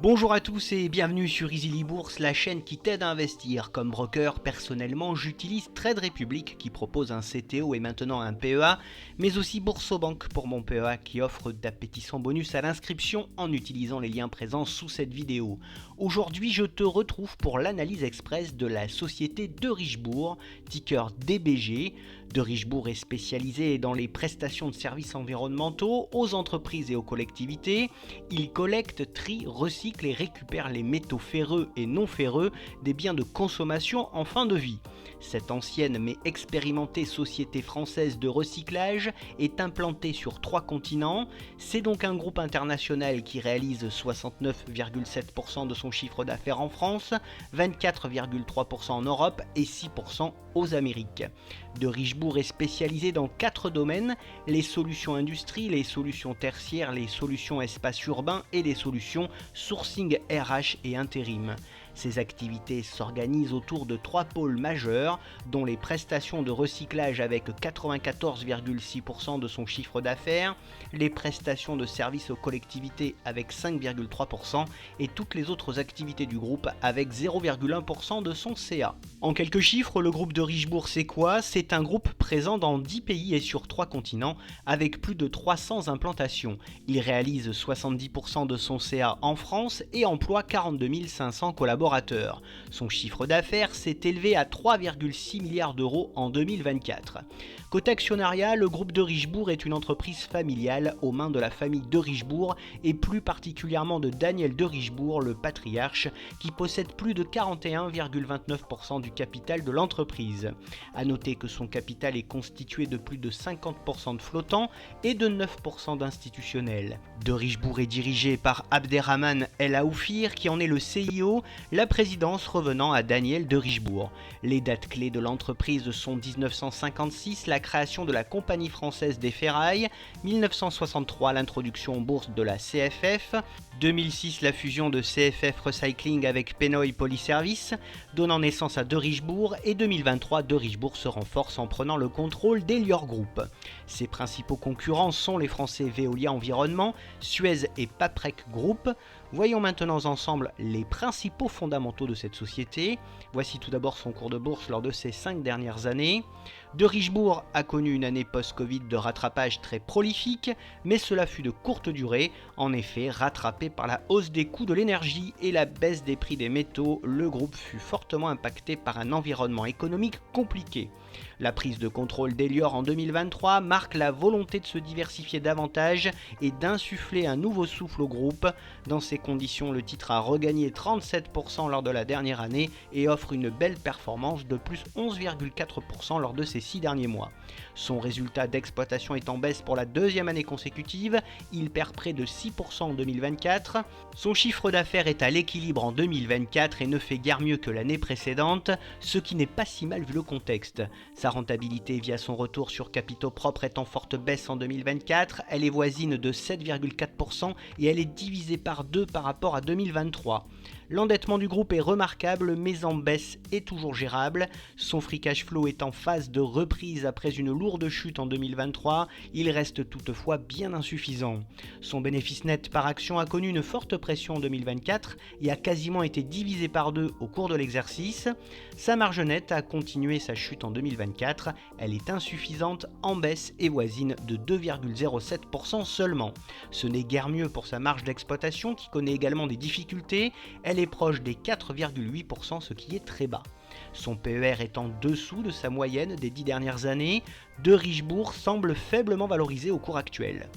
Bonjour à tous et bienvenue sur Easily Bourse, la chaîne qui t'aide à investir. Comme broker, personnellement, j'utilise Trade Republic qui propose un CTO et maintenant un PEA, mais aussi Boursobank pour mon PEA qui offre d'appétissants bonus à l'inscription en utilisant les liens présents sous cette vidéo. Aujourd'hui, je te retrouve pour l'analyse express de la société De Richebourg, ticker DBG. De Richebourg est spécialisé dans les prestations de services environnementaux aux entreprises et aux collectivités. Il collecte, trie, recycle et récupère les métaux ferreux et non ferreux des biens de consommation en fin de vie. Cette ancienne mais expérimentée société française de recyclage est implantée sur 3 continents. C'est donc un groupe international qui réalise 69,7% de son chiffre d'affaires en France, 24,3% en Europe et 6% aux Amériques. De Richebourg est spécialisé dans 4 domaines, les solutions industrie, les solutions tertiaires, les solutions espace urbain et les solutions sourcing RH et intérim. Ces activités s'organisent autour de 3 pôles majeurs, dont les prestations de recyclage avec 94,6% de son chiffre d'affaires, les prestations de services aux collectivités avec 5,3% et toutes les autres activités du groupe avec 0,1% de son CA. En quelques chiffres, le groupe De Richebourg c'est quoi ? C'est un groupe présent dans 10 pays et sur 3 continents avec plus de 300 implantations. Il réalise 70% de son CA en France et emploie 42 500 collaborateurs. Son chiffre d'affaires s'est élevé à 3,6 milliards d'euros en 2024. Côté actionnariat, le groupe De Richebourg est une entreprise familiale aux mains de la famille De Richebourg et plus particulièrement de Daniel De Richebourg, le patriarche, qui possède plus de 41,29% du capital de l'entreprise. A noter que son capital est constitué de plus de 50% de flottants et de 9% d'institutionnels. De Richebourg est dirigé par Abderrahmane El Aoufir qui en est le CIO, la présidence revenant à Daniel De Richebourg. Les dates clés de l'entreprise sont 1956, la création de la Compagnie française des ferrailles, 1963 l'introduction en bourse de la CFF, 2006 la fusion de CFF Recycling avec Penoy Polyservice, donnant naissance à De Richebourg, et 2023 De Richebourg se renforce en prenant le contrôle d'Elior Group. Ses principaux concurrents sont les Français Veolia Environnement, Suez et Paprec Group. Voyons maintenant ensemble les principaux fondamentaux de cette société. Voici tout d'abord son cours de bourse lors de ces 5 dernières années. De Richebourg a connu une année post-Covid de rattrapage très prolifique, mais cela fut de courte durée. En effet, rattrapé par la hausse des coûts de l'énergie et la baisse des prix des métaux, le groupe fut fortement impacté par un environnement économique compliqué. La prise de contrôle d'Elior en 2023 marque la volonté de se diversifier davantage et d'insuffler un nouveau souffle au groupe. Dans ces conditions, le titre a regagné 37% lors de la dernière année et offre une belle performance de plus 11,4% lors de ces 6 derniers mois. Son résultat d'exploitation est en baisse pour la 2e année consécutive, il perd près de 6% en 2024. Son chiffre d'affaires est à l'équilibre en 2024 et ne fait guère mieux que l'année précédente, ce qui n'est pas si mal vu le contexte. Sa rentabilité via son retour sur capitaux propres est en forte baisse en 2024, elle est voisine de 7,4% et elle est divisée par 2 par rapport à 2023. L'endettement du groupe est remarquable mais en baisse et toujours gérable. Son free cash flow est en phase de reprise après une lourde chute en 2023, il reste toutefois bien insuffisant. Son bénéfice net par action a connu une forte pression en 2024 et a quasiment été divisé par 2 au cours de l'exercice. Sa marge nette a continué sa chute en 2024, elle est insuffisante, en baisse et voisine de 2,07% seulement. Ce n'est guère mieux pour sa marge d'exploitation qui connaît également des difficultés, elle est proche des 4,8%, ce qui est très bas. Son PER est en dessous de sa moyenne des 10 dernières années. De Richebourg semble faiblement valorisé au cours actuel.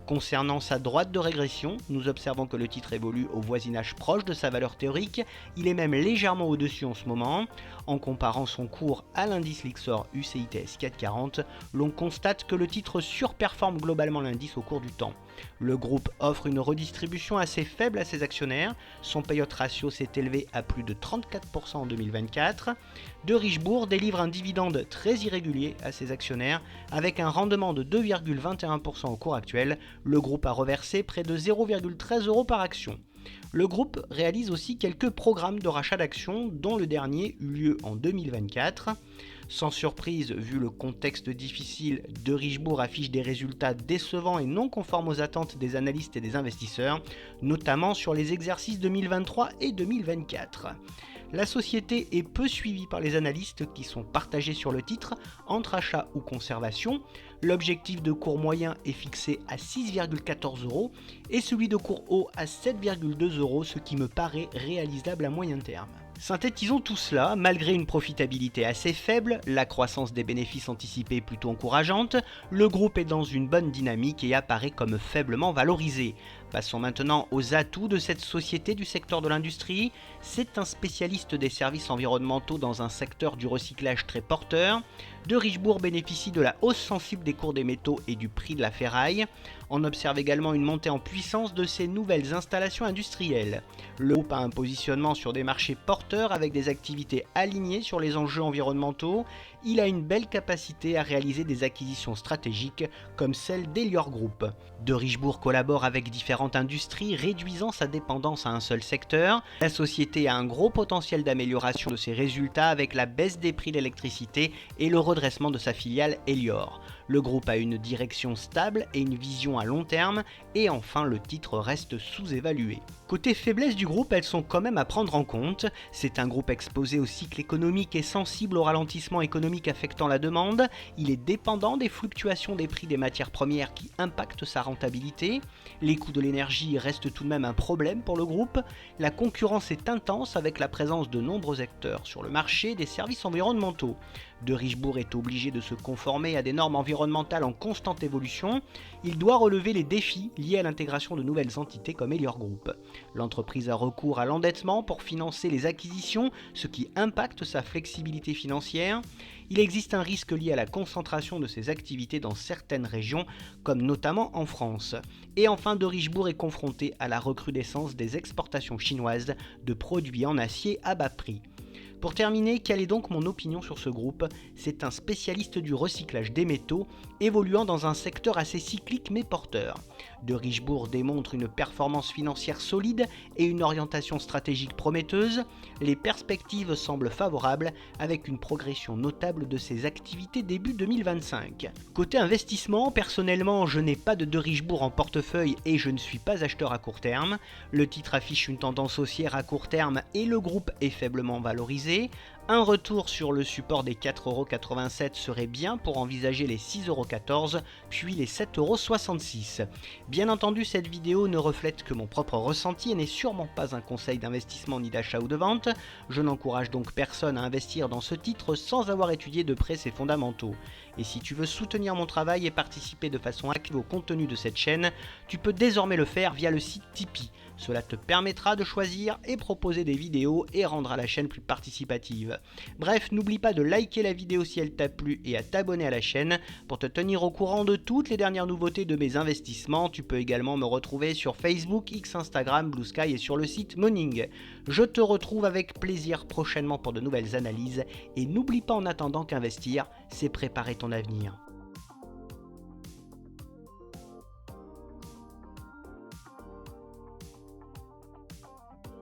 Concernant sa droite de régression, nous observons que le titre évolue au voisinage proche de sa valeur théorique, il est même légèrement au-dessus en ce moment. En comparant son cours à l'indice Lyxor UCITS 440, l'on constate que le titre surperforme globalement l'indice au cours du temps. Le groupe offre une redistribution assez faible à ses actionnaires, son payout ratio s'est élevé à plus de 34% en 2024. De Richebourg délivre un dividende très irrégulier à ses actionnaires, avec un rendement de 2,21% au cours actuel, le groupe a reversé près de 0,13 € par action. Le groupe réalise aussi quelques programmes de rachat d'actions, dont le dernier eut lieu en 2024. Sans surprise, vu le contexte difficile, De Richebourg affiche des résultats décevants et non conformes aux attentes des analystes et des investisseurs, notamment sur les exercices 2023 et 2024. La société est peu suivie par les analystes qui sont partagés sur le titre entre achat ou conservation. L'objectif de cours moyen est fixé à 6,14 € et celui de cours haut à 7,2 €, ce qui me paraît réalisable à moyen terme. Synthétisons tout cela, malgré une profitabilité assez faible, la croissance des bénéfices anticipés plutôt encourageante, le groupe est dans une bonne dynamique et apparaît comme faiblement valorisé. Passons maintenant aux atouts de cette société du secteur de l'industrie. C'est un spécialiste des services environnementaux dans un secteur du recyclage très porteur. De Richebourg bénéficie de la hausse sensible des cours des métaux et du prix de la ferraille. On observe également une montée en puissance de ces nouvelles installations industrielles. Le groupe a un positionnement sur des marchés porteurs avec des activités alignées sur les enjeux environnementaux. Il a une belle capacité à réaliser des acquisitions stratégiques comme celle d'Elior Group. De Richebourg collabore avec différentes industries, réduisant sa dépendance à un seul secteur. La société a un gros potentiel d'amélioration de ses résultats avec la baisse des prix de l'électricité et le redressement de sa filiale Elior. Le groupe a une direction stable et une vision à long terme, et enfin le titre reste sous-évalué. Côté faiblesse du groupe, elles sont quand même à prendre en compte. C'est un groupe exposé au cycle économique et sensible au ralentissement économique affectant la demande. Il est dépendant des fluctuations des prix des matières premières qui impactent sa rentabilité. Les coûts de l'énergie restent tout de même un problème pour le groupe. La concurrence est intense avec la présence de nombreux acteurs sur le marché des services environnementaux. De Richebourg est obligé de se conformer à des normes environnementales en constante évolution. Il doit relever les défis liés à l'intégration de nouvelles entités comme Elior Group. L'entreprise a recours à l'endettement pour financer les acquisitions, ce qui impacte sa flexibilité financière. Il existe un risque lié à la concentration de ses activités dans certaines régions, comme notamment en France. Et enfin, De Richebourg est confronté à la recrudescence des exportations chinoises de produits en acier à bas prix. Pour terminer, quelle est donc mon opinion sur ce groupe? C'est un spécialiste du recyclage des métaux, évoluant dans un secteur assez cyclique mais porteur. De Richebourg démontre une performance financière solide et une orientation stratégique prometteuse. Les perspectives semblent favorables avec une progression notable de ses activités début 2025. Côté investissement, personnellement, je n'ai pas de Richebourg en portefeuille et je ne suis pas acheteur à court terme. Le titre affiche une tendance haussière à court terme et le groupe est faiblement valorisé. Un retour sur le support des 4,87 € serait bien pour envisager les 6,14 € puis les 7,66 €. Bien entendu, cette vidéo ne reflète que mon propre ressenti et n'est sûrement pas un conseil d'investissement ni d'achat ou de vente. Je n'encourage donc personne à investir dans ce titre sans avoir étudié de près ses fondamentaux. Et si tu veux soutenir mon travail et participer de façon active au contenu de cette chaîne, tu peux désormais le faire via le site Tipeee. Cela te permettra de choisir et proposer des vidéos et rendra la chaîne plus participative. Bref, n'oublie pas de liker la vidéo si elle t'a plu et à t'abonner à la chaîne pour te tenir au courant de toutes les dernières nouveautés de mes investissements. Tu peux également me retrouver sur Facebook, X, Instagram, Blue Sky et sur le site Morning. Je te retrouve avec plaisir prochainement pour de nouvelles analyses et n'oublie pas en attendant qu'investir, c'est préparer ton avenir.